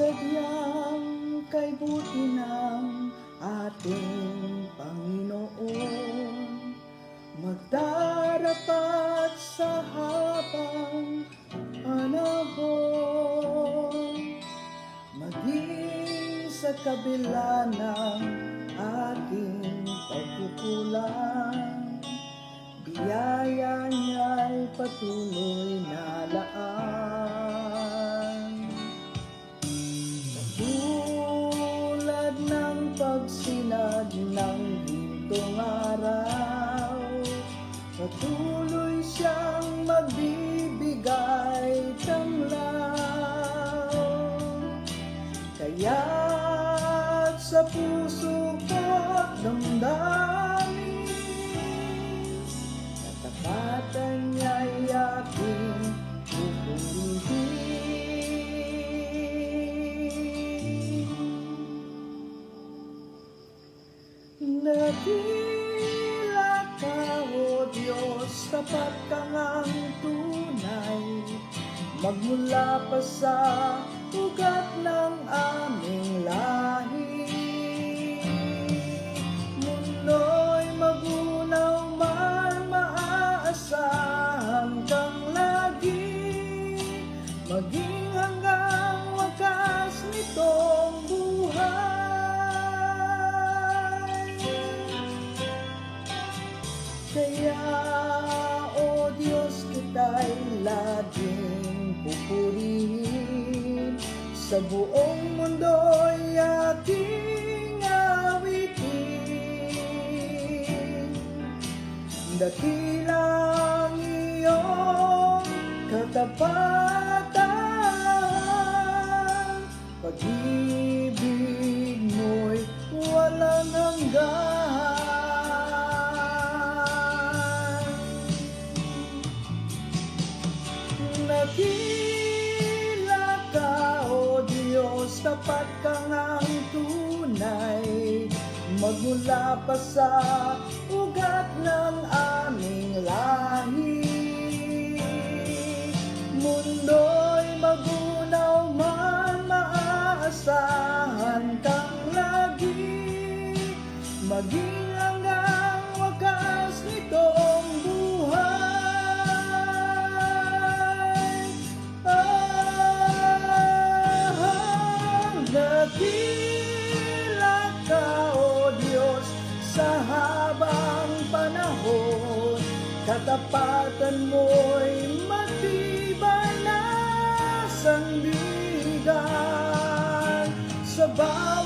sadyang kay buti ng ating Panginoon, magdarapat sa habang panahon, maging sa kabila ng ating pagkukulang, biyaya niya'y patuloy na laan. Katulad ng pagsinag ng gintong araw, patuloy siyang magbibigay tamlaw. Kaya't sa puso ko't damdamin, katapatan niya'y aking pupurihin. Dakila ka, O Diyos, tapat ka ngang tunay, magmula pa sa ugat ng aming lahi. Mundo'y magunaw man, maaasahan kang lagi, maging hanggang wakas nitong buhay. Kaya, O Diyos, kita'y laging pupurihin, sa buong mundo'y ating awitin. Dakilang iyong katapatan, pag-ibig mo'y walang hanggan. Dakila ka, O Diyos, tapat ka ngang tunay, magmula pa sa ugat ng aming lahi. Mundo'y magunaw man, maaasahan kang lagi, maging hanggang wakas nitong buhay. Dakila ka, O Diyos, sa habang panahon, katapatan mo'y matibay na sandigan sa bawat